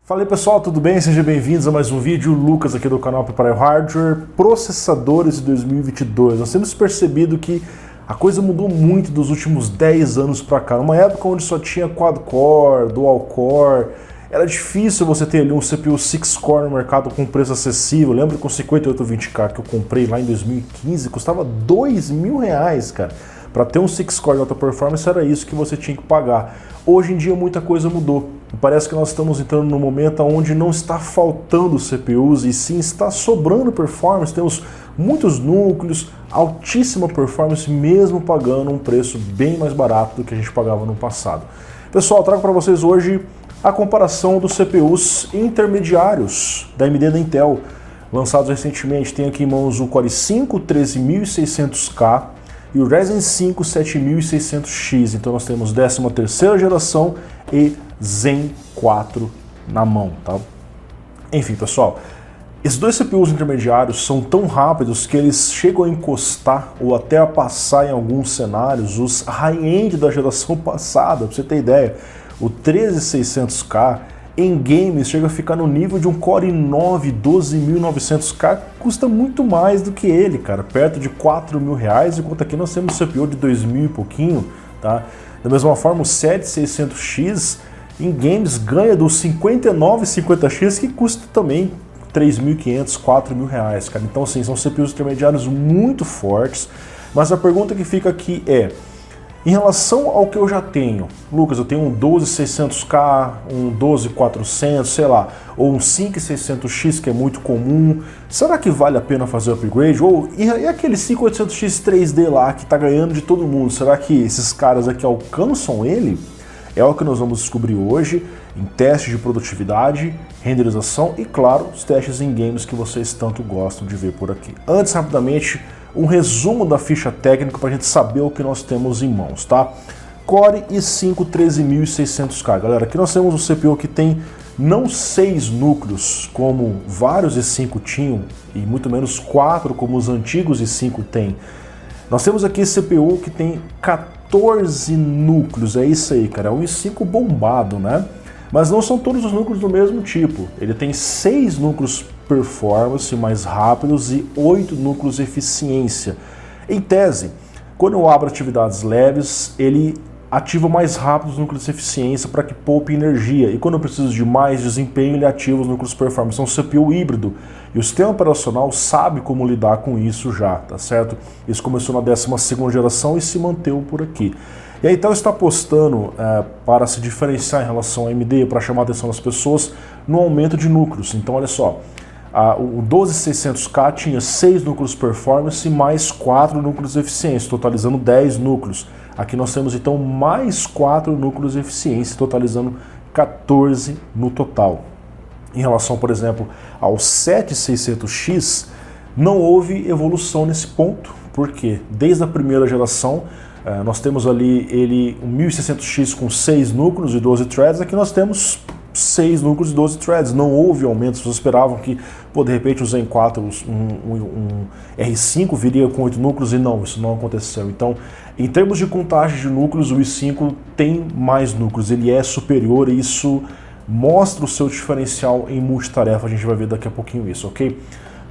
Fala aí pessoal, tudo bem? Sejam bem-vindos a mais um vídeo. Lucas aqui do canal Prepare Hardware. Processadores de 2022. Nós temos percebido que a coisa mudou muito dos últimos 10 anos para cá. Numa época onde só tinha quad-core, dual-core, era difícil você ter ali um CPU 6-core no mercado com preço acessível. Lembro que o 5820K que eu comprei lá em 2015 custava R$2.000, cara. Para ter um 6-core de alta performance era isso que você tinha que pagar. Hoje em dia muita coisa mudou. Parece que nós estamos entrando num momento onde não está faltando CPUs e sim está sobrando performance. Temos muitos núcleos, altíssima performance, mesmo pagando um preço bem mais barato do que a gente pagava no passado. Pessoal, trago para vocês hoje a comparação dos CPUs intermediários da AMD e da Intel, lançados recentemente. Tenho aqui em mãos o Core i5 13600K e o Ryzen 5 7600X. Então nós temos 13ª geração e Zen 4 na mão, tá? Enfim, pessoal, esses dois CPUs intermediários são tão rápidos que eles chegam a encostar ou até a passar em alguns cenários os high-end da geração passada. Pra você ter ideia, o 13600K em games chega a ficar no nível de um Core i9 12900K, custa muito mais do que ele, cara, perto de R$4.000, enquanto aqui nós temos um CPU de 2.000 e pouquinho, tá? Da mesma forma, o 7600X em games ganha do 5950X, que custa também R$3.500, R$4.000, cara. Então, assim, são CPUs intermediários muito fortes, mas a pergunta que fica aqui é, em relação ao que eu já tenho, Lucas, eu tenho um 12600K, um 12400, sei lá, ou um 5600X que é muito comum, será que vale a pena fazer o upgrade? Ou e aquele 5800X 3D lá que está ganhando de todo mundo, será que esses caras aqui alcançam ele? É o que nós vamos descobrir hoje em testes de produtividade, renderização e, claro, os testes em games que vocês tanto gostam de ver por aqui. Antes, rapidamente, um resumo da ficha técnica para a gente saber o que nós temos em mãos, tá? Core i5 13600K. Galera, aqui nós temos um CPU que tem não 6 núcleos, como vários i5 tinham, e muito menos 4, como os antigos i5 têm. Nós temos aqui esse CPU que tem 14 núcleos, é isso aí, cara, é um i5 bombado, né? Mas não são todos os núcleos do mesmo tipo. Ele tem 6 núcleos performance mais rápidos e 8 núcleos eficiência. Em tese, quando eu abro atividades leves, ele ativa mais rápido os núcleos de eficiência para que poupe energia. E quando eu preciso de mais desempenho, ele ativa os núcleos performance. É um CPU híbrido. E o sistema operacional sabe como lidar com isso já, tá certo? Isso começou na 12ª geração e se manteve por aqui. E a Intel está apostando para se diferenciar em relação à AMD, para chamar a atenção das pessoas, no aumento de núcleos. Então, olha só, o 12600K tinha 6 núcleos performance mais 4 núcleos de eficiência, totalizando 10 núcleos. Aqui nós temos então mais 4 núcleos de eficiência, totalizando 14 no total. Em relação, por exemplo, ao 7600X, não houve evolução nesse ponto, porque desde a primeira geração nós temos ali um 1600X com 6 núcleos e 12 threads, aqui nós temos 6 núcleos e 12 threads, não houve aumento. Vocês esperavam que, de repente, o Zen 4, um R5 viria com 8 núcleos e não, isso não aconteceu. Então, em termos de contagem de núcleos, o i5 tem mais núcleos, ele é superior e isso mostra o seu diferencial em multitarefa, a gente vai ver daqui a pouquinho isso, ok?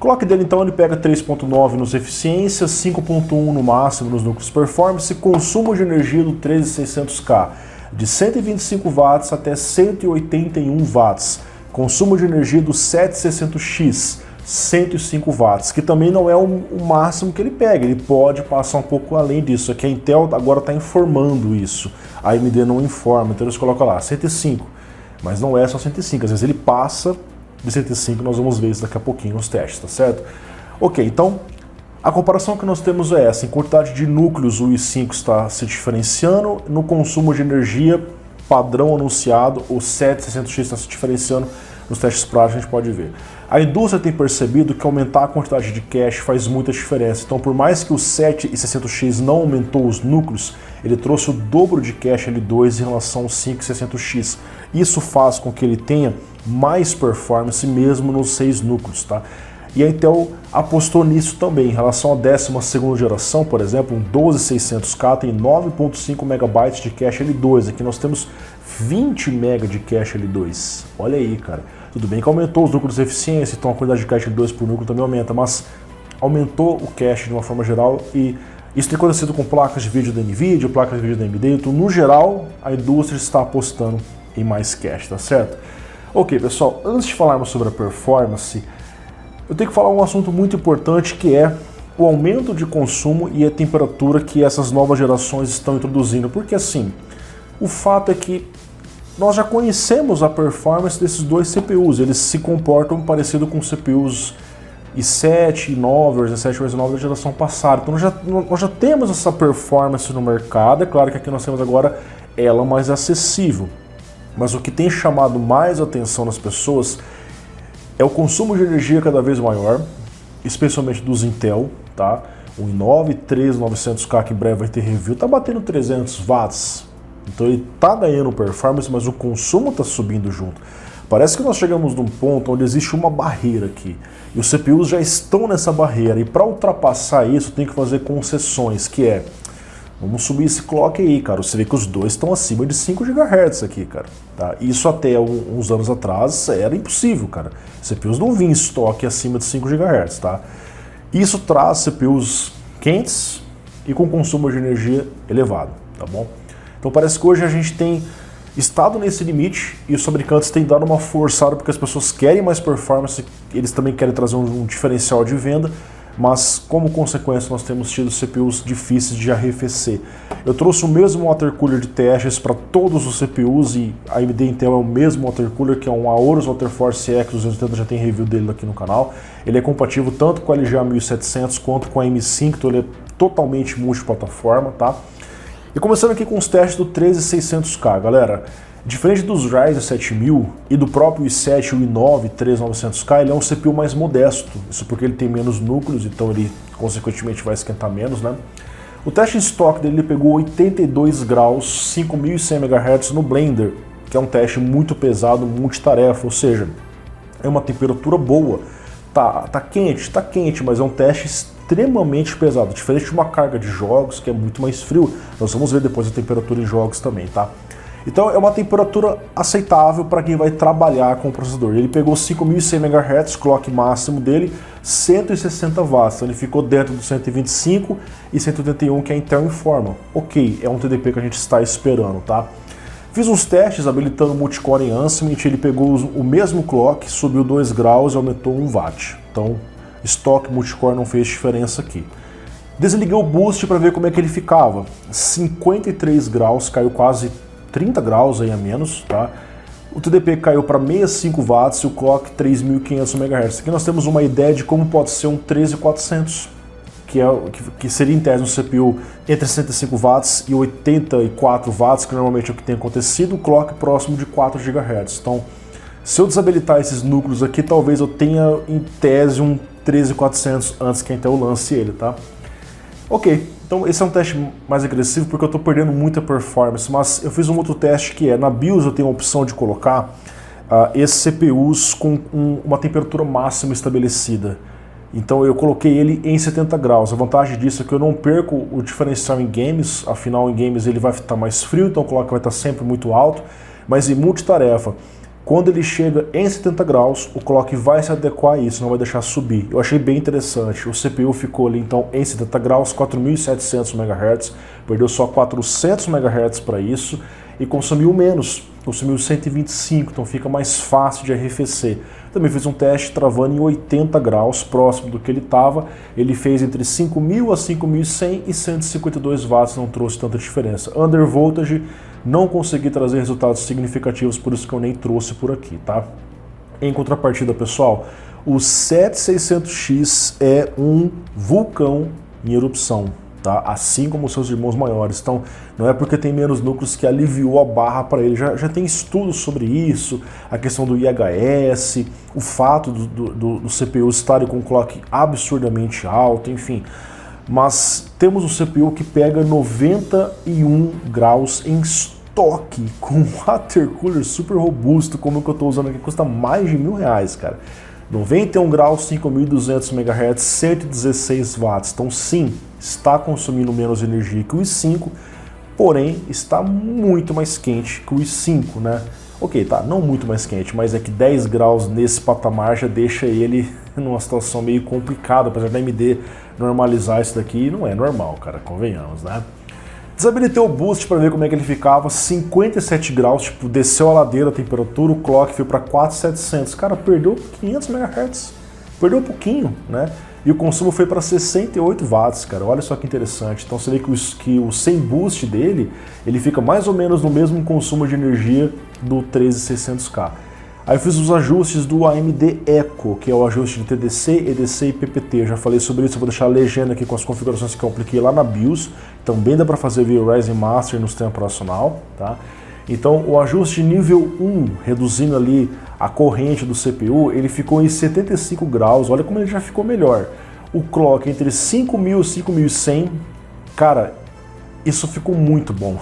Clock dele então, ele pega 3.9 nos eficiências, 5.1 no máximo nos núcleos performance, consumo de energia do 13600K de 125 watts até 181 watts, consumo de energia do 7600X 105 watts, que também não é o máximo que ele pega, ele pode passar um pouco além disso, aqui a Intel agora está informando isso, a AMD não informa, então eles colocam lá 105, mas não é só 105, às vezes ele passa de 105, nós vamos ver isso daqui a pouquinho nos testes, tá certo? Ok, então a comparação que nós temos é essa, em quantidade de núcleos o i5 está se diferenciando, no consumo de energia padrão anunciado, o 7600X está se diferenciando, nos testes práticos a gente pode ver. A indústria tem percebido que aumentar a quantidade de cache faz muita diferença, então por mais que o 7600X não aumentou os núcleos, ele trouxe o dobro de cache L2 em relação ao 5600X. Isso faz com que ele tenha mais performance mesmo nos 6 núcleos, tá? E a Intel apostou nisso também. Em relação à 12ª geração, por exemplo, um 12600K tem 9.5 MB de cache L2. Aqui nós temos 20 MB de cache L2. Olha aí, cara. Tudo bem que aumentou os núcleos de eficiência, então a quantidade de cache L2 por núcleo também aumenta, mas aumentou o cache de uma forma geral e isso tem acontecido com placas de vídeo da NVIDIA, placas de vídeo da AMD, então no geral a indústria está apostando em mais cache, tá certo? Ok, pessoal, antes de falarmos sobre a performance, eu tenho que falar um assunto muito importante que é o aumento de consumo e a temperatura que essas novas gerações estão introduzindo, porque assim, o fato é que nós já conhecemos a performance desses dois CPUs, eles se comportam parecido com CPUs i7, i9, o i7 ou i9 da geração passada. Então nós já temos essa performance no mercado, é claro que aqui nós temos agora ela mais acessível. Mas o que tem chamado mais atenção nas pessoas é o consumo de energia cada vez maior, especialmente dos Intel, tá? O i9 13900K, que em breve vai ter review, tá batendo 300 watts. Então ele tá ganhando performance, mas o consumo tá subindo junto. Parece que nós chegamos num ponto onde existe uma barreira aqui. E os CPUs já estão nessa barreira. E para ultrapassar isso, tem que fazer concessões, que é... Vamos subir esse clock aí, cara. Você vê que os dois estão acima de 5 GHz aqui, cara. Tá? Isso até uns anos atrás era impossível, cara. CPUs não vinham em estoque acima de 5 GHz, tá? Isso traz CPUs quentes e com consumo de energia elevado, tá bom? Então parece que hoje a gente tem estado nesse limite e os fabricantes têm dado uma forçada porque as pessoas querem mais performance, eles também querem trazer um diferencial de venda, mas como consequência nós temos tido CPUs difíceis de arrefecer. Eu trouxe o mesmo water cooler de testes para todos os CPUs e a AMD Intel é o mesmo water cooler, que é um Aorus Waterforce X280, já tem review dele aqui no canal. Ele é compatível tanto com a LGA 1700 quanto com a M5, então ele é totalmente multiplataforma, tá? E começando aqui com os testes do 13600K, galera. Diferente dos Ryzen 7000 e do próprio i7 e o i9 13900K, ele é um CPU mais modesto. Isso porque ele tem menos núcleos, então ele consequentemente vai esquentar menos, né? O teste em estoque dele pegou 82 graus, 5100 MHz no Blender, que é um teste muito pesado, multitarefa, ou seja, é uma temperatura boa. Tá quente, mas é um teste extremamente pesado, diferente de uma carga de jogos que é muito mais frio. Nós vamos ver depois a temperatura em jogos também, tá? Então é uma temperatura aceitável para quem vai trabalhar com o processador. Ele pegou 5100 MHz, clock máximo dele, 160 watts, então ele ficou dentro do 125 e 181 que a Intel informa. Ok, é um TDP que a gente está esperando, tá? Fiz uns testes habilitando o multicore em Ansem, ele pegou o mesmo clock, subiu 2 graus e aumentou 1 watt. Então, estoque multicore não fez diferença aqui. Desliguei o boost para ver como é que ele ficava. 53 graus, caiu quase 30 graus aí a menos, tá? O TDP caiu para 65 watts e o clock 3.500 MHz. Aqui nós temos uma ideia de como pode ser um 13400, que seria em tese um CPU entre 65 watts e 84 watts, que normalmente é o que tem acontecido, o clock próximo de 4 GHz. Então, se eu desabilitar esses núcleos aqui, talvez eu tenha em tese um 13400 antes que a Intel lance ele, tá? Ok, então esse é um teste mais agressivo porque eu estou perdendo muita performance, mas eu fiz um outro teste que é, na BIOS eu tenho a opção de colocar esses CPUs com uma temperatura máxima estabelecida. Então eu coloquei ele em 70 graus. A vantagem disso é que eu não perco o diferencial em games, afinal em games ele vai estar mais frio, então o clock vai estar sempre muito alto, mas em multitarefa, quando ele chega em 70 graus, o clock vai se adequar a isso, não vai deixar subir. Eu achei bem interessante. O CPU ficou ali então em 70 graus, 4.700 MHz, perdeu só 400 MHz para isso e consumiu menos, consumiu 125, então fica mais fácil de arrefecer. Também fiz um teste travando em 80 graus, próximo do que ele estava. Ele fez entre 5.000 a 5.100 e 152 watts, não trouxe tanta diferença. Undervoltage, não consegui trazer resultados significativos, por isso que eu nem trouxe por aqui, tá? Em contrapartida, pessoal, o 7600X é um vulcão em erupção, tá? Assim como os seus irmãos maiores. Então, não é porque tem menos núcleos que aliviou a barra para ele. Já tem estudos sobre isso, a questão do IHS, o fato do CPU estar com um clock absurdamente alto, enfim. Mas temos um CPU que pega 91 graus em estoque, com um water cooler super robusto, como o que eu estou usando aqui, custa mais de R$1.000, cara. 91 graus, 5.200 MHz, 116 watts. Então sim, está consumindo menos energia que o i5, porém está muito mais quente que o i5, né? Ok, tá, não muito mais quente, mas é que 10 graus nesse patamar já deixa ele numa situação meio complicada, apesar da AMD normalizar isso daqui, não é normal, cara, convenhamos, né? Desabilitei o boost para ver como é que ele ficava, 57 graus, tipo, desceu a ladeira a temperatura, o clock foi para 4.700, cara, perdeu 500 MHz, perdeu um pouquinho, né? E o consumo foi para 68 watts, cara, olha só que interessante. Então você vê que o sem boost dele, ele fica mais ou menos no mesmo consumo de energia do 13600K. Aí eu fiz os ajustes do AMD Echo, que é o ajuste de TDC, EDC e PPT. Eu já falei sobre isso, eu vou deixar a legenda aqui com as configurações que eu apliquei lá na BIOS. Também dá para fazer via Ryzen Master no sistema operacional, tá? Então o ajuste nível 1, reduzindo ali a corrente do CPU, ele ficou em 75 graus, olha como ele já ficou melhor. O clock entre 5000 e 5100, cara, isso ficou muito bom.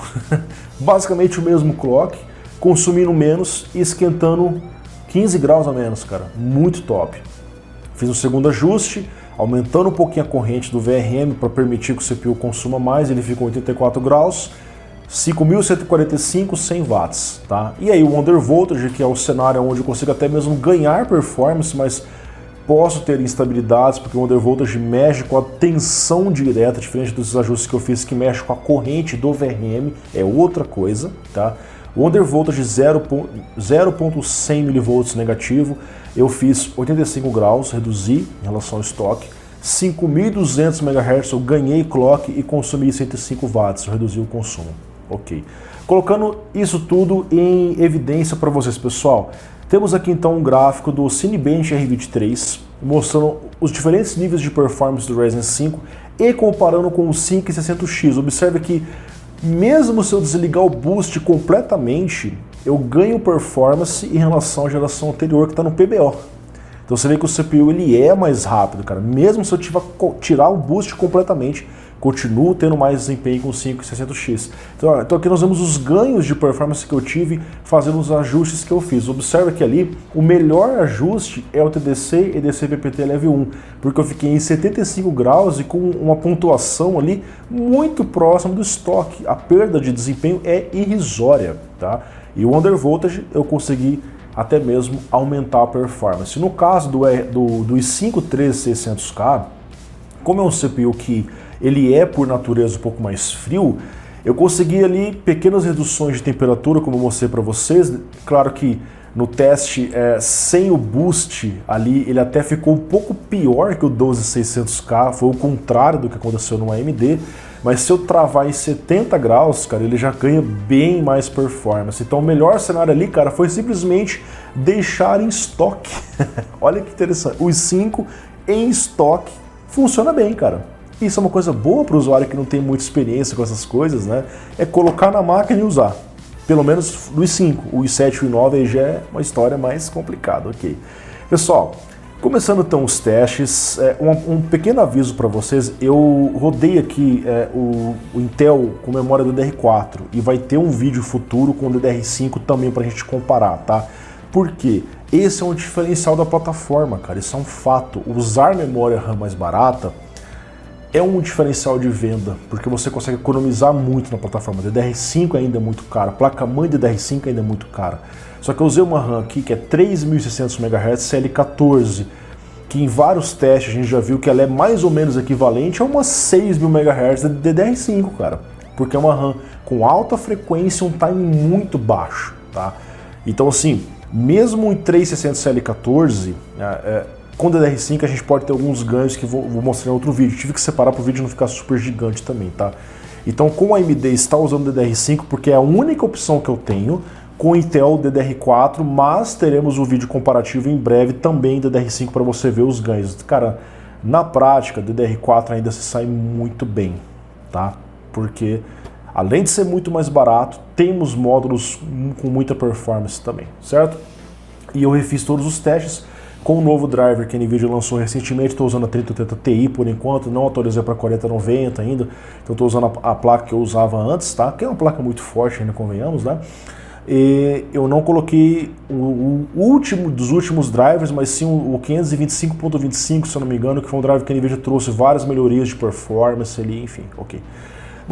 Basicamente o mesmo clock, consumindo menos e esquentando 15 graus a menos, cara, muito top. Fiz um segundo ajuste, aumentando um pouquinho a corrente do VRM para permitir que o CPU consuma mais, ele ficou 84 graus, 5.145, 100 watts, tá? E aí o undervoltage, que é o cenário onde eu consigo até mesmo ganhar performance, mas posso ter instabilidades, porque o undervoltage mexe com a tensão direta, diferente dos ajustes que eu fiz que mexe com a corrente do VRM, é outra coisa, tá? O undervoltage 0.100 mV negativo, eu fiz 85 graus, reduzi em relação ao estoque, 5.200 MHz eu ganhei clock e consumi 105 watts, eu reduzi o consumo. Ok. Colocando isso tudo em evidência para vocês, pessoal, temos aqui então um gráfico do Cinebench R23, mostrando os diferentes níveis de performance do Ryzen 5 e comparando com o 5600X. Observe que mesmo se eu desligar o boost completamente, eu ganho performance em relação à geração anterior que está no PBO. Então você vê que o CPU ele é mais rápido, cara. Mesmo se eu tirar o boost completamente, continuo tendo mais desempenho com o 5600X. Então aqui nós vemos os ganhos de performance que eu tive fazendo os ajustes que eu fiz. Observe que ali o melhor ajuste é o TDC EDC PPT Level 1, porque eu fiquei em 75 graus e com uma pontuação ali muito próxima do estoque. A perda de desempenho é irrisória, tá? E o undervoltage eu consegui até mesmo aumentar a performance. No caso do i5 13600K, como é um CPU que ele é por natureza um pouco mais frio, eu consegui ali pequenas reduções de temperatura, como eu mostrei para vocês. Claro que no teste sem o boost ali, ele até ficou um pouco pior que o 12600K, foi o contrário do que aconteceu no AMD, mas se eu travar em 70 graus, cara, ele já ganha bem mais performance. Então o melhor cenário ali, cara, foi simplesmente deixar em estoque. Olha que interessante, o i5 em estoque funciona bem, cara. Isso é uma coisa boa para o usuário que não tem muita experiência com essas coisas, né? É colocar na máquina e usar. Pelo menos no i5. O i7 e o i9 aí já é uma história mais complicada, ok? Pessoal, começando então os testes, um pequeno aviso para vocês. Eu rodei aqui o Intel com memória DDR4 e vai ter um vídeo futuro com o DDR5 também para a gente comparar, tá? Por quê? Esse é um diferencial da plataforma, cara. Isso é um fato. Usar memória RAM mais barata é um diferencial de venda, porque você consegue economizar muito na plataforma. DDR5 ainda é muito cara, a placa-mãe DDR5 ainda é muito cara. Só que eu usei uma RAM aqui que é 3.600 MHz CL14, que em vários testes a gente já viu que ela é mais ou menos equivalente a umas 6.000 MHz de DDR5, cara. Porque é uma RAM com alta frequência e um time muito baixo, tá? Então assim, mesmo em 3600 CL14, com DDR5 a gente pode ter alguns ganhos que vou mostrar em outro vídeo. Tive que separar para o vídeo não ficar super gigante também, tá? Então, como a AMD está usando DDR5, porque é a única opção que eu tenho, com Intel DDR4, mas teremos um vídeo comparativo em breve também DDR5 para você ver os ganhos. Cara, na prática, DDR4 ainda se sai muito bem, tá? Porque além de ser muito mais barato, temos módulos com muita performance também, certo? E eu refiz todos os testes com o novo driver que a NVIDIA lançou recentemente. Estou usando a 3080 Ti por enquanto, não atualizei para 4090 ainda, então estou usando a placa que eu usava antes, tá? Que é uma placa muito forte ainda, convenhamos, né? E eu não coloquei o último dos últimos drivers, mas sim o 525.25, se eu não me engano, que foi um driver que a NVIDIA trouxe várias melhorias de performance ali, enfim, ok.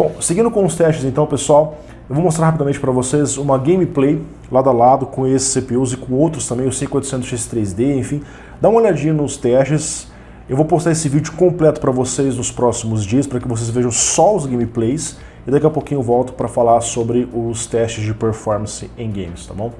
Bom, seguindo com os testes então, pessoal, eu vou mostrar rapidamente para vocês uma gameplay lado a lado com esses CPUs e com outros também, o 5800X 3D, enfim. Dá uma olhadinha nos testes. Eu vou postar esse vídeo completo para vocês nos próximos dias, para que vocês vejam só os gameplays. E daqui a pouquinho eu volto para falar sobre os testes de performance em games, tá bom?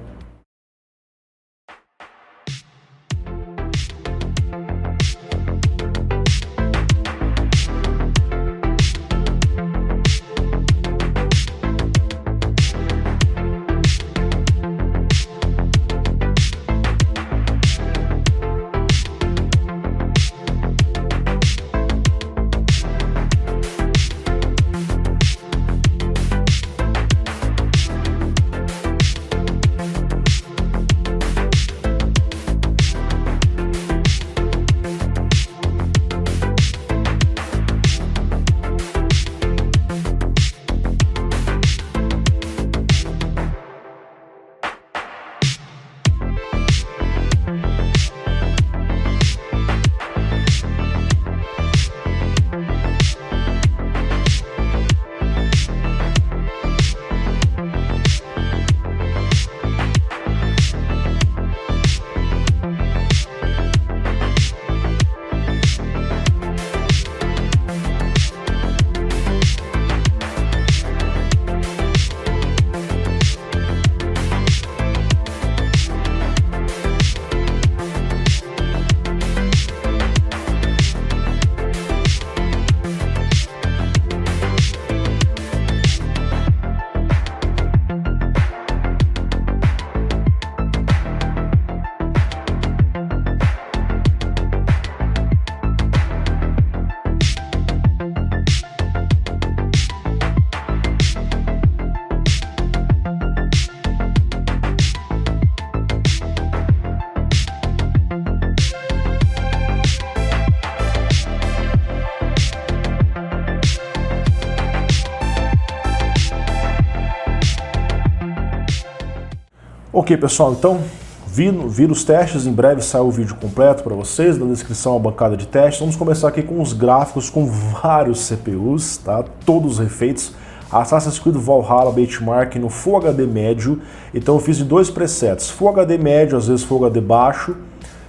Ok, pessoal, então vi os testes, em breve sai o vídeo completo para vocês, na descrição a bancada de testes. Vamos começar aqui com os gráficos com vários CPUs, tá? Todos refeitos. Assassin's Creed Valhalla Benchmark no Full HD médio, então eu fiz de dois presets, Full HD médio, às vezes Full HD baixo,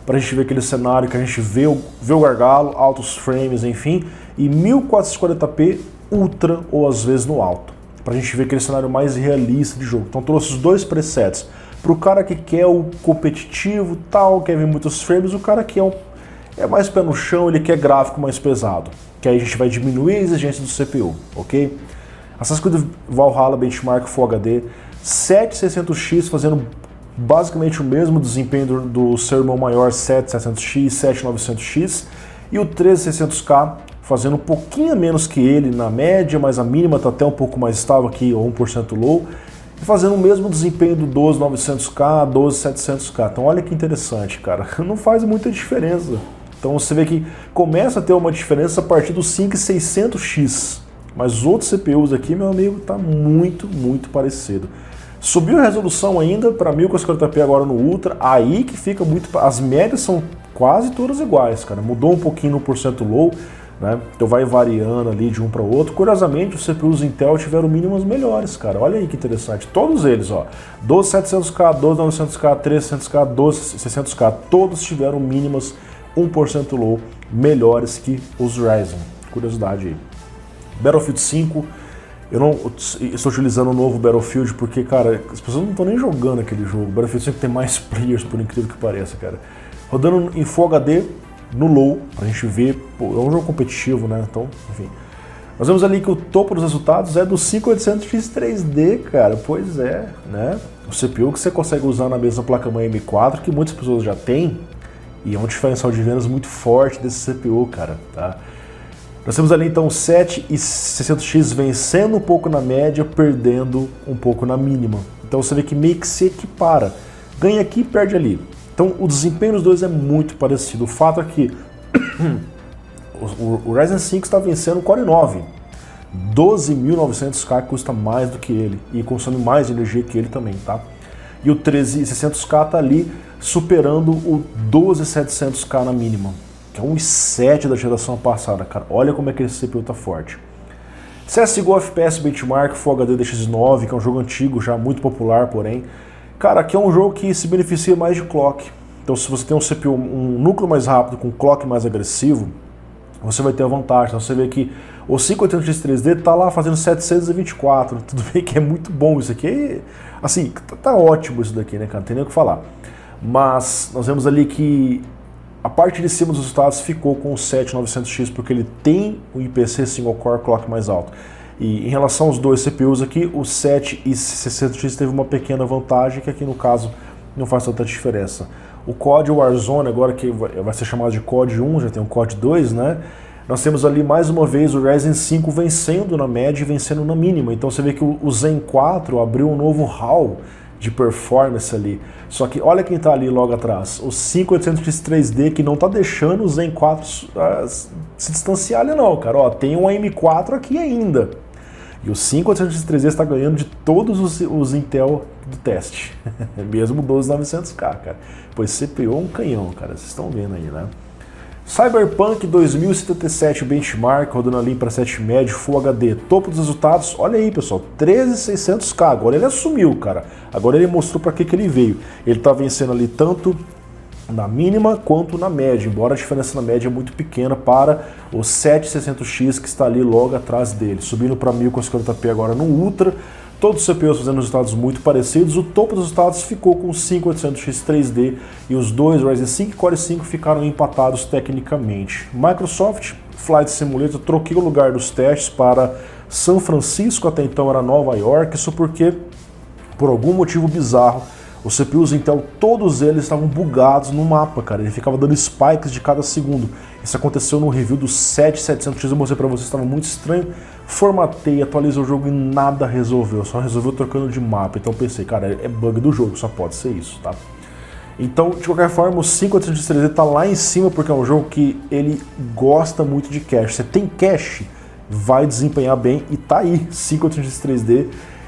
para a gente ver aquele cenário que a gente vê o gargalo, altos frames, enfim, e 1440p Ultra ou às vezes no alto, para a gente ver aquele cenário mais realista de jogo. Então trouxe os dois presets. Para o cara que quer o competitivo, tal, quer ver muitos frames, o cara que é mais pé no chão, ele quer gráfico mais pesado, que aí a gente vai diminuir a exigência do CPU, ok? Assassin's Creed Valhalla Benchmark Full HD, 7600X fazendo basicamente o mesmo desempenho do seu irmão maior 7700X, 7900X, e o 13600K fazendo um pouquinho menos que ele na média, mas a mínima está até um pouco mais estável aqui, 1% low, fazendo o mesmo desempenho do 12900K, 12700K. Então olha que interessante, cara, não faz muita diferença. Então você vê que começa a ter uma diferença a partir do 5600X, mas os outros CPUs aqui, meu amigo, tá muito parecido. Subiu a resolução ainda para 1440p agora no Ultra, aí que fica muito... As médias são quase todas iguais, cara, mudou um pouquinho no % low, né? Então vai variando ali de um para o outro. Curiosamente, os CPUs Intel tiveram mínimas melhores, cara. Olha aí que interessante. Todos eles, ó, 12700K, 12900K, 3600K, 12600K, todos tiveram mínimas 1% low melhores que os Ryzen. Curiosidade aí. Battlefield 5, eu não estou utilizando o novo Battlefield porque, cara, as pessoas não estão nem jogando aquele jogo. O Battlefield 5 tem mais players, por incrível que pareça, cara. Rodando em Full HD, no low, pra gente ver, pô, é um jogo competitivo, né, então, enfim. Nós vemos ali que o topo dos resultados é do 5800X 3D, cara, pois é, né, o CPU que você consegue usar na mesma placa-mãe M4, que muitas pessoas já têm, e é um diferencial de vendas muito forte desse CPU, cara, tá. Nós temos ali então 7600X vencendo um pouco na média, perdendo um pouco na mínima. Então você vê que meio que se equipara, ganha aqui e perde ali. Então o desempenho dos dois é muito parecido. O fato é que o Ryzen 5 está vencendo o Core 9, 12.900K custa mais do que ele e consome mais energia que ele também, tá? E o 13600K está ali superando o 12700K na mínima, que é um i7 da geração passada, cara. Olha como é que esse CPU tá forte. CSGO FPS Benchmark Full HD DX9, que é um jogo antigo, já muito popular, porém. Cara, aqui é um jogo que se beneficia mais de clock. Então se você tem um CPU, um núcleo mais rápido, com clock mais agressivo, você vai ter a vantagem. Então você vê que o 580x 3D está lá fazendo 724, tudo bem que é muito bom isso aqui, assim, tá ótimo isso daqui, né, cara, não tem nem o que falar. Mas nós vemos ali que a parte de cima dos resultados ficou com o 7900X, porque ele tem o IPC Single Core Clock mais alto. E em relação aos dois CPUs aqui, o 7600X teve uma pequena vantagem, que aqui no caso não faz tanta diferença. O COD Warzone, agora que vai ser chamado de COD 1, já tem um COD 2, né? Nós temos ali mais uma vez o Ryzen 5 vencendo na média e vencendo na mínima. Então você vê que o Zen 4 abriu um novo hall de performance ali. Só que olha quem está ali logo atrás, o 5800X 3D, que não está deixando o Zen 4 se distanciar ali não, cara. Ó, tem um M4 aqui ainda. E o 5800X 3D está ganhando de todos os Intel do teste. Mesmo 12900K, cara. Pois CPU é um canhão, cara. Vocês estão vendo aí, né? Cyberpunk 2077 Benchmark, rodando ali para 7 médio, Full HD, topo dos resultados, olha aí pessoal, 13600K, agora ele assumiu, cara, agora ele mostrou para que ele veio, ele tá vencendo ali tanto na mínima quanto na média, embora a diferença na média é muito pequena para o 7600X que está ali logo atrás dele, subindo para 1050p agora no Ultra. Todos os CPUs fazendo resultados muito parecidos, o topo dos resultados ficou com o 5800X 3D e os dois Ryzen 5 e Core 5 ficaram empatados tecnicamente. Microsoft Flight Simulator, troquei o lugar dos testes para São Francisco, até então era Nova York, isso porque, por algum motivo bizarro, os CPUs Intel, todos eles estavam bugados no mapa, cara, ele ficava dando spikes de cada segundo. Isso aconteceu no review do 7700X, eu mostrei pra vocês, estava muito estranho. Formatei, atualizei o jogo e nada resolveu, só resolveu trocando de mapa. Então pensei, cara, é bug do jogo, só pode ser isso, tá? Então, de qualquer forma, o 5800X 3D tá lá em cima porque é um jogo que ele gosta muito de cache. Você tem cache, vai desempenhar bem e tá aí, 5800X 3D.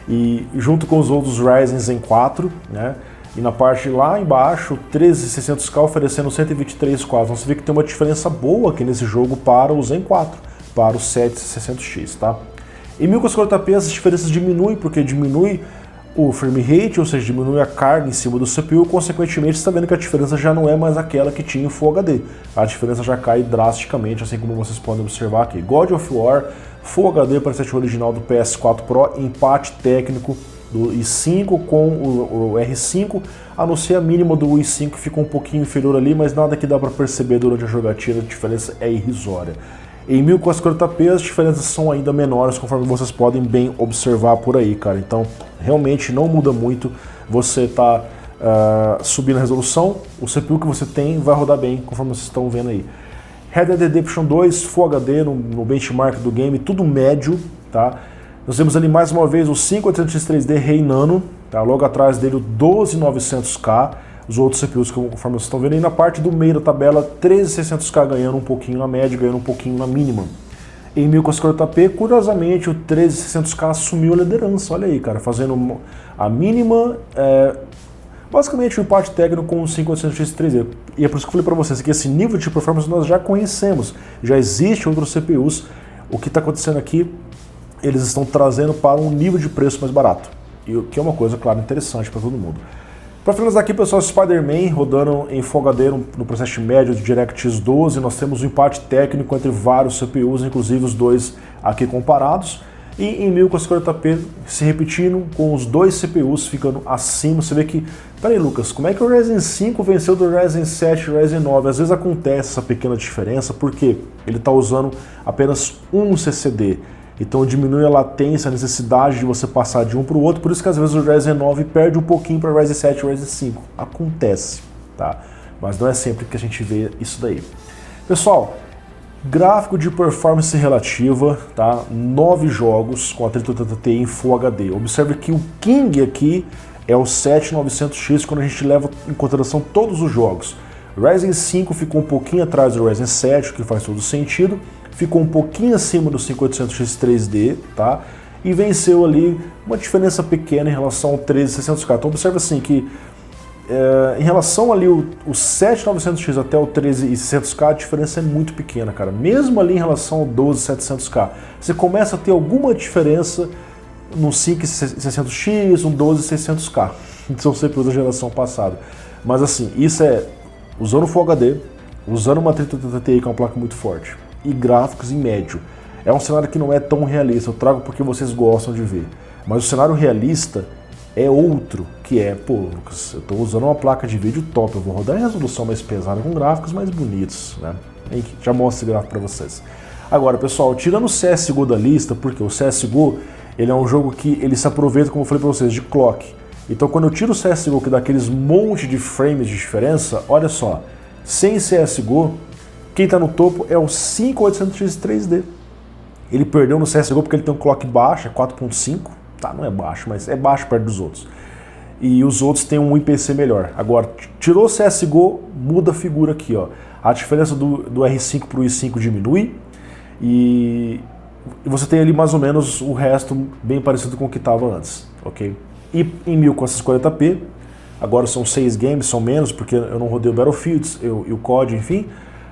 E junto com os outros Ryzen Zen 4, né? E na parte lá embaixo, 13600K oferecendo 123 quadros. Então você vê que tem uma diferença boa aqui nesse jogo para o Zen 4, para o 7600X, tá? Em 1040p as diferenças diminuem, porque diminui o frame rate, ou seja, diminui a carga em cima do CPU, consequentemente você está vendo que a diferença já não é mais aquela que tinha em Full HD. A diferença já cai drasticamente, assim como vocês podem observar aqui. God of War Full HD para o set original do PS4 Pro, empate técnico do i5 com o R5, a não ser a mínima do i5 que ficou um pouquinho inferior ali, mas nada que dá para perceber durante a jogatina, a diferença é irrisória. Em 1040p as diferenças são ainda menores, conforme vocês podem bem observar por aí, cara. Então, realmente não muda muito, você tá subindo a resolução, o CPU que você tem vai rodar bem, conforme vocês estão vendo aí. Red Dead Redemption 2 Full HD no benchmark do game, tudo médio, tá? Nós temos ali mais uma vez o 5800X 3D reinando, tá? Logo atrás dele o 12900K, os outros CPUs conforme vocês estão vendo aí na parte do meio da tabela, 13600K ganhando um pouquinho na média, ganhando um pouquinho na mínima. Em 1040p, curiosamente, o 13600K assumiu a liderança, olha aí, cara, fazendo a mínima, basicamente o empate técnico com o 5800X 3D. E é por isso que eu falei para vocês que esse nível de performance nós já conhecemos, já existe outros CPUs. O que está acontecendo aqui, eles estão trazendo para um nível de preço mais barato, e o que é uma coisa, claro, interessante para todo mundo. Para finalizar aqui, pessoal, Spider-Man rodando em Full HD no processo médio de DirectX 12, nós temos um empate técnico entre vários CPUs, inclusive os dois aqui comparados, e em 1040p se repetindo, com os dois CPUs ficando acima. Você vê que, peraí Lucas, como é que o Ryzen 5 venceu do Ryzen 7 e Ryzen 9? Às vezes acontece essa pequena diferença, porque ele está usando apenas um CCD. Então diminui a latência, a necessidade de você passar de um para o outro, por isso que às vezes o Ryzen 9 perde um pouquinho para o Ryzen 7 e o Ryzen 5. Acontece, tá? Mas não é sempre que a gente vê isso daí. Pessoal, gráfico de performance relativa, tá? 9 jogos com a 3080 Ti em Full HD. Observe que o King aqui é o 7900X quando a gente leva em consideração todos os jogos. O Ryzen 5 ficou um pouquinho atrás do Ryzen 7, o que faz todo sentido. Ficou um pouquinho acima do 5800X 3D, tá? E venceu ali uma diferença pequena em relação ao 13600K. Então observa assim que em relação ali o 7900X até o 13600K, a diferença é muito pequena, cara. Mesmo ali em relação ao 12700K, você começa a ter alguma diferença no 5600X, um 12600K. São CPUs da geração passada. Mas assim, isso é usando Full HD, usando uma 3080 Ti, que é uma placa muito forte, e gráficos em médio. É um cenário que não é tão realista, eu trago porque vocês gostam de ver. Mas o cenário realista é outro, que é, pô, Lucas, eu estou usando uma placa de vídeo top, eu vou rodar em resolução mais pesada com gráficos mais bonitos, né? Já mostro esse gráfico para vocês. Agora, pessoal, tirando o CSGO da lista, porque o CSGO, ele é um jogo que ele se aproveita, como eu falei para vocês, de clock. Então, quando eu tiro o CSGO, que dá aqueles monte de frames de diferença, olha só, sem CSGO, quem está no topo é o 5800X 3D. Ele perdeu no CSGO porque ele tem um clock baixo, é 4.5, tá, não é baixo, mas é baixo perto dos outros. E os outros têm um IPC melhor. Agora, tirou o CSGO, muda a figura aqui, ó. A diferença do R5 para o i5 diminui e você tem ali mais ou menos o resto bem parecido com o que estava antes, ok? E em 1440p, agora são 6 games, são menos, porque eu não rodei o Battlefield e o COD, enfim.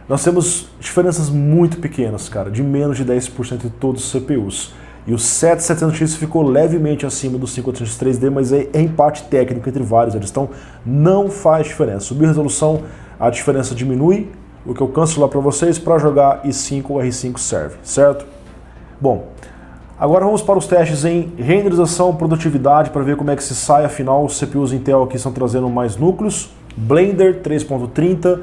Nós temos diferenças muito pequenas, cara, de menos de 10% de todos os CPUs. E o 7700X ficou levemente acima do 5800X 3D, mas é empate técnico entre vários, então não faz diferença. Subir a resolução, a diferença diminui, o que eu canso lá para vocês, para jogar i5 ou R5 serve, certo? Bom, agora vamos para os testes em renderização, produtividade, para ver como é que se sai, afinal os CPUs Intel aqui estão trazendo mais núcleos. Blender 3.30,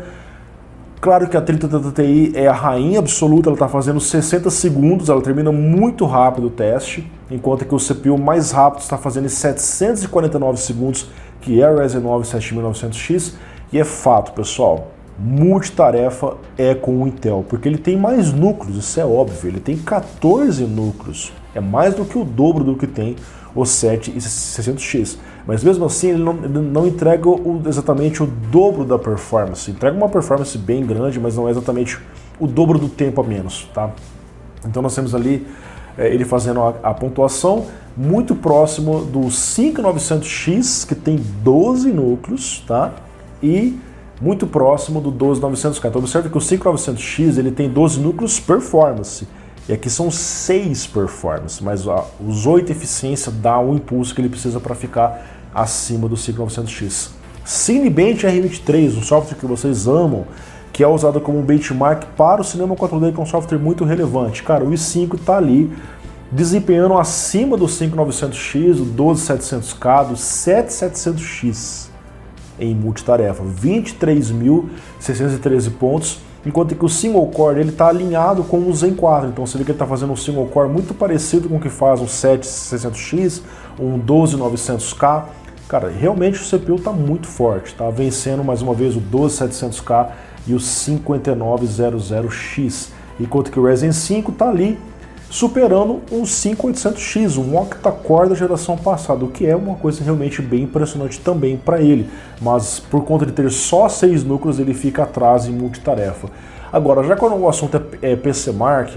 claro que a 3080 Ti é a rainha absoluta, ela está fazendo 60 segundos, ela termina muito rápido o teste, enquanto que o CPU mais rápido está fazendo em 749 segundos, que é o Ryzen 9 7900X, e é fato, pessoal, multitarefa é com o Intel, porque ele tem mais núcleos, isso é óbvio, ele tem 14 núcleos, é mais do que o dobro do que tem o 7600X, mas mesmo assim ele não entrega exatamente o dobro da performance, entrega uma performance bem grande, mas não é exatamente o dobro do tempo a menos, tá? Então nós temos ali ele fazendo a pontuação muito próximo do 5900X, que tem 12 núcleos, tá? E muito próximo do 12900K. Então observe que o 5900X ele tem 12 núcleos performance, e aqui são 6 performance, mas os 8 eficiência dá o impulso que ele precisa para ficar acima do 5900X. Cinebench R23, um software que vocês amam, que é usado como um benchmark para o cinema 4D, que é um software muito relevante. Cara, o i5 está ali desempenhando acima do 5900X, do 12700K, do 7700X em multitarefa, 23.613 pontos, enquanto que o single core ele está alinhado com o Zen 4, então você vê que ele está fazendo um single core muito parecido com o que faz um 7600X, um 12900K. Cara, realmente o CPU está muito forte, está vencendo mais uma vez o 12700K e o 5900X, enquanto que o Ryzen 5 está ali superando um 5800X, um octa-core da geração passada, o que é uma coisa realmente bem impressionante também para ele, mas por conta de ter só 6 núcleos ele fica atrás em multitarefa. Agora, já quando o assunto é PC Mark,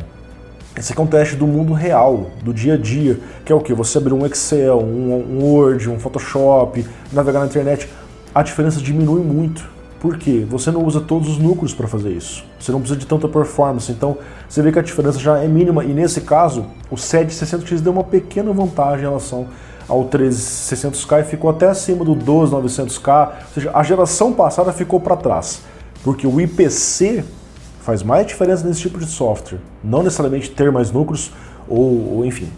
esse aqui é um teste do mundo real, do dia a dia, que é o que? Você abrir um Excel, um Word, um Photoshop, navegar na internet, a diferença diminui muito. Por quê? Você não usa todos os núcleos para fazer isso. Você não precisa de tanta performance, então você vê que a diferença já é mínima, e nesse caso o 7600X deu uma pequena vantagem em relação ao 13600K e ficou até acima do 12900K, ou seja, a geração passada ficou para trás, porque o IPC faz mais diferença nesse tipo de software, não necessariamente ter mais núcleos ou enfim.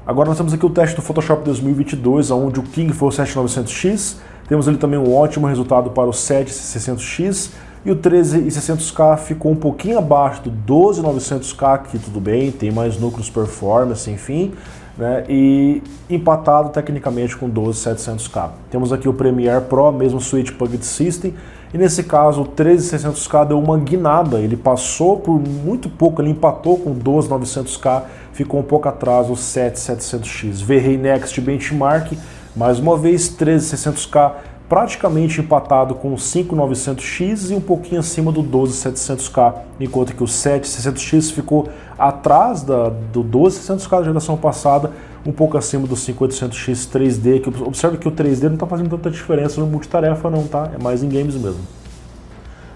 Agora nós temos aqui o teste do Photoshop 2022, onde o King foi o 7900X, temos ali também um ótimo resultado para o 7600X, e o 13600K ficou um pouquinho abaixo do 12900K, que tudo bem, tem mais núcleos performance, enfim, né, e empatado tecnicamente com o 12700K. Temos aqui o Premiere Pro, mesmo Switch Pugged System, e nesse caso o 13600K deu uma guinada, ele passou por muito pouco, ele empatou com o 12900K, ficou um pouco atrás do 7700X. VRay Next Benchmark, mais uma vez 13600K praticamente empatado com o 5900X e um pouquinho acima do 12700K, enquanto que o 7600X ficou atrás do 12600K da geração passada, um pouco acima do 5800X 3D, que observe que o 3D não está fazendo tanta diferença no multitarefa não, tá? É mais em games mesmo.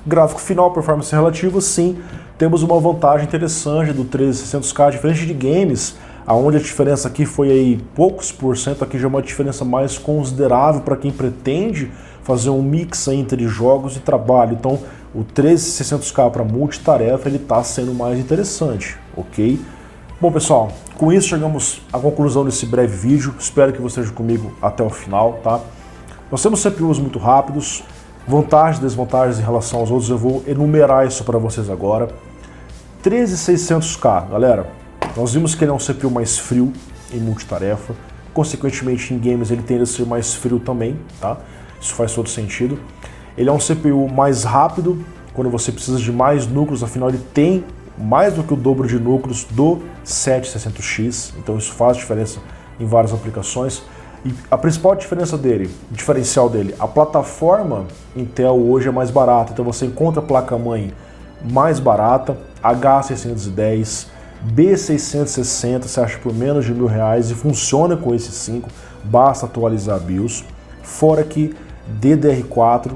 Gráfico final, performance relativa, sim, temos uma vantagem interessante do 13600K, diferente de games, aonde a diferença aqui foi aí poucos por cento, aqui já é uma diferença mais considerável para quem pretende fazer um mix entre jogos e trabalho. Então, o 13600K para multitarefa, ele está sendo mais interessante, ok? Bom, pessoal, com isso chegamos à conclusão desse breve vídeo. Espero que você esteja comigo até o final, tá? Nós temos CPUs muito rápidos, vantagens e desvantagens em relação aos outros, eu vou enumerar isso para vocês agora. 13600K, galera, nós vimos que ele é um CPU mais frio em multitarefa, consequentemente em games ele tende a ser mais frio também, tá? Isso faz todo sentido. Ele é um CPU mais rápido, quando você precisa de mais núcleos, afinal ele tem mais do que o dobro de núcleos do 7600X, então isso faz diferença em várias aplicações. E a principal diferencial dele, a plataforma Intel hoje é mais barata, então você encontra a placa-mãe mais barata, H610, B660, você acha por menos de R$1.000 e funciona com esses 5, basta atualizar a BIOS, fora que DDR4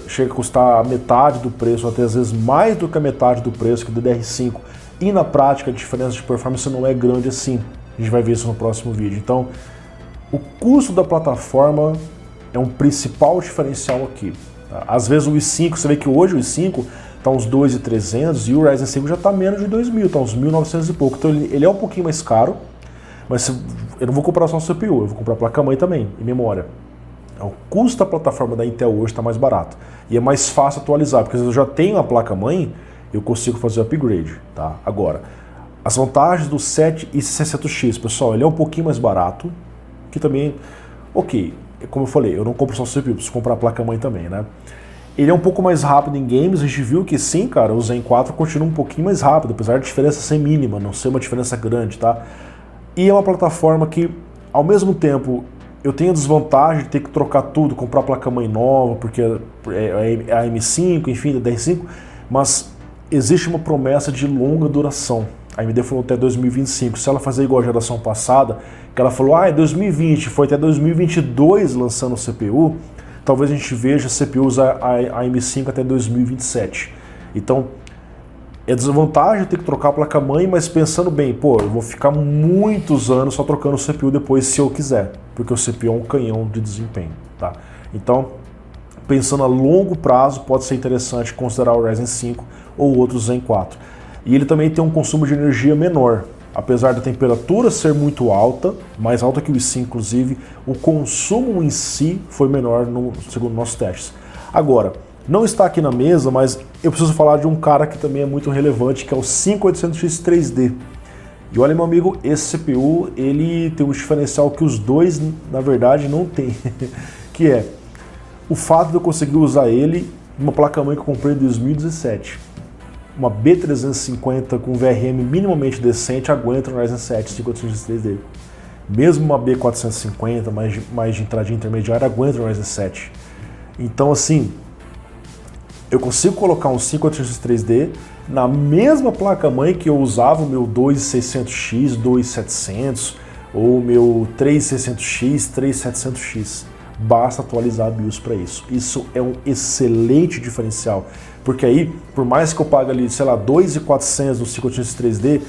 chega a custar a metade do preço, até às vezes mais do que a metade do preço que o DDR5, e na prática a diferença de performance não é grande assim, a gente vai ver isso no próximo vídeo. Então, o custo da plataforma é um principal diferencial aqui. Tá? Às vezes o i5, você vê que hoje o i5 está uns 2.300 e o Ryzen 5 já está menos de 2.000, está uns 1.900 e pouco. Então ele é um pouquinho mais caro, mas eu não vou comprar só o CPU, eu vou comprar placa-mãe também e memória. O custo da plataforma da Intel hoje está mais barato e é mais fácil atualizar, porque se eu já tenho a placa-mãe, eu consigo fazer o upgrade. Tá? Agora, as vantagens do 7600X, pessoal, ele é um pouquinho mais barato, que também, ok, como eu falei, eu não compro só o CPU, preciso comprar a placa-mãe também, né? Ele é um pouco mais rápido em games, a gente viu que sim, cara, o Zen 4 continua um pouquinho mais rápido, apesar da diferença ser mínima, não ser uma diferença grande, tá? E é uma plataforma que, ao mesmo tempo, eu tenho a desvantagem de ter que trocar tudo, comprar placa-mãe nova, porque é a M5, enfim, da DR5, mas existe uma promessa de longa duração. A AMD falou até 2025, se ela fazer igual a geração passada, que ela falou, é 2020, foi até 2022 lançando o CPU, talvez a gente veja CPUs a M5 até 2027. Então, é desvantagem ter que trocar a placa-mãe, mas pensando bem, pô, eu vou ficar muitos anos só trocando o CPU depois se eu quiser, porque o CPU é um canhão de desempenho, tá? Então, pensando a longo prazo, pode ser interessante considerar o Ryzen 5 ou outro Zen 4. E ele também tem um consumo de energia menor. Apesar da temperatura ser muito alta, mais alta que o i5 inclusive, o consumo em si foi menor segundo nossos testes. Agora, não está aqui na mesa, mas eu preciso falar de um cara que também é muito relevante, que é o 5800X 3D. E olha, meu amigo, esse CPU, ele tem um diferencial que os dois, na verdade, não tem, que é o fato de eu conseguir usar ele numa placa-mãe que eu comprei em 2017. Uma B350 com VRM minimamente decente aguenta no Ryzen 7 5800X 3D. Mesmo uma B450, mais de entradinha intermediária, aguenta no Ryzen 7. Então, assim, eu consigo colocar um 5800X 3D na mesma placa-mãe que eu usava o meu 2600X, 2700 ou o meu 3600X, 3700X. Basta atualizar a BIOS para isso. Isso é um excelente diferencial, porque aí, por mais que eu pague ali, sei lá, 2.400 no 5800X 3D,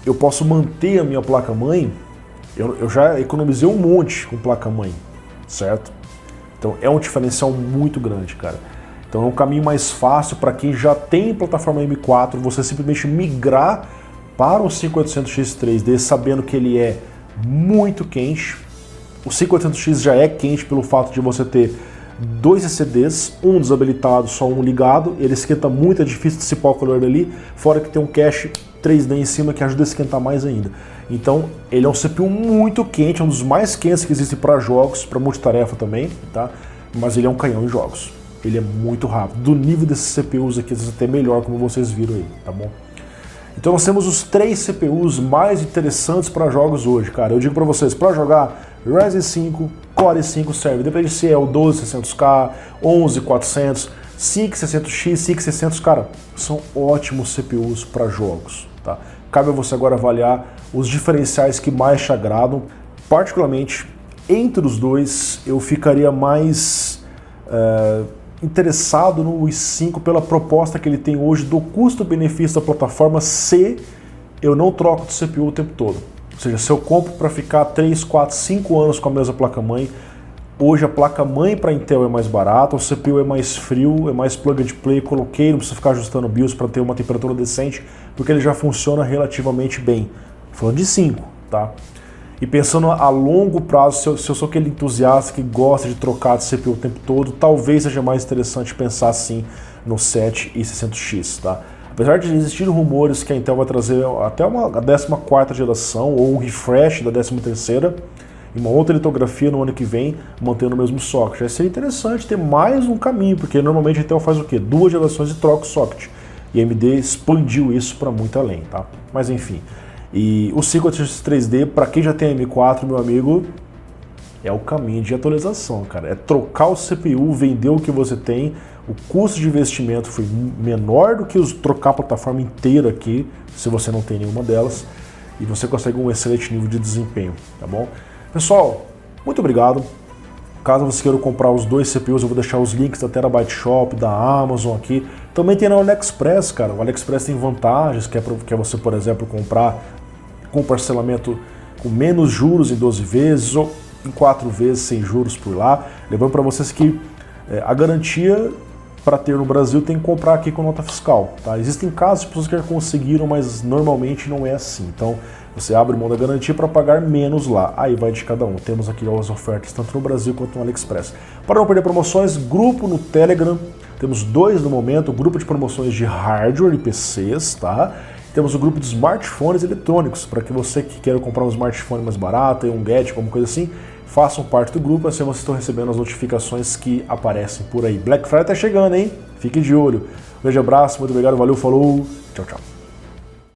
eu posso manter a minha placa-mãe, eu já economizei um monte com placa-mãe, certo? Então é um diferencial muito grande, cara. Então é um caminho mais fácil para quem já tem plataforma M4, você simplesmente migrar para o 5800X 3D, sabendo que ele é muito quente. O 5800X já é quente pelo fato de você ter dois SSDs, um desabilitado, só um ligado, ele esquenta muito, é difícil dissipar o calor dali, fora que tem um cache 3D em cima que ajuda a esquentar mais ainda. Então ele é um CPU muito quente, é um dos mais quentes que existe para jogos, para multitarefa também, tá? Mas ele é um canhão em jogos, ele é muito rápido, do nível desses CPUs aqui, às vezes até melhor, como vocês viram aí, tá bom? Então nós temos os 3 CPUs mais interessantes para jogos hoje, cara. Eu digo para vocês, para jogar Ryzen 5, Core i5 serve, depende se é o 12600K, 11400, 5600X, 5600, cara, são ótimos CPUs para jogos, tá? Cabe a você agora avaliar os diferenciais que mais te agradam. particularmente, entre os dois, eu ficaria mais interessado no i5 pela proposta que ele tem hoje do custo-benefício da plataforma se eu não troco de CPU o tempo todo. Ou seja, se eu compro para ficar 3, 4, 5 anos com a mesma placa-mãe, hoje a placa-mãe para Intel é mais barata, o CPU é mais frio, é mais plug and play, coloquei, não precisa ficar ajustando BIOS para ter uma temperatura decente, porque ele já funciona relativamente bem. Falando de 5, tá? E pensando a longo prazo, se eu sou aquele entusiasta que gosta de trocar de CPU o tempo todo, talvez seja mais interessante pensar assim no 7 e 600X, tá? Apesar de existirem rumores que a Intel vai trazer até a 14ª geração ou um refresh da 13ª e uma outra litografia no ano que vem, mantendo o mesmo socket. Aí seria interessante ter mais um caminho, porque normalmente a Intel faz o quê? 2 gerações e troca o socket. E a AMD expandiu isso para muito além, tá? Mas enfim. E o 586 3D, para quem já tem M4, meu amigo, é o caminho de atualização, cara. É trocar o CPU, vender o que você tem. O custo de investimento foi menor do que trocar a plataforma inteira aqui, se você não tem nenhuma delas. E você consegue um excelente nível de desempenho, tá bom? Pessoal, muito obrigado. Caso você queira comprar os 2 CPUs, eu vou deixar os links da Terabyte Shop, da Amazon aqui. Também tem no AliExpress, cara. O AliExpress tem vantagens, que é você, por exemplo, comprar com parcelamento com menos juros em 12 vezes ou em 4 vezes sem juros por lá. Lembrando para vocês que a garantia para ter no Brasil tem que comprar aqui com nota fiscal, tá? Existem casos de pessoas que já conseguiram, mas normalmente não é assim. Então você abre mão da garantia para pagar menos lá. Aí vai de cada um. Temos aqui as ofertas tanto no Brasil quanto no AliExpress. Para não perder promoções, grupo no Telegram. Temos 2 no momento, o grupo de promoções de hardware e PCs, tá? Temos o grupo de smartphones eletrônicos, para que você que quer comprar um smartphone mais barato, um gadget, alguma coisa assim, façam parte do grupo, assim vocês estão recebendo as notificações que aparecem por aí. Black Friday tá chegando, hein? Fique de olho. Um grande abraço, muito obrigado, valeu, falou, tchau, tchau.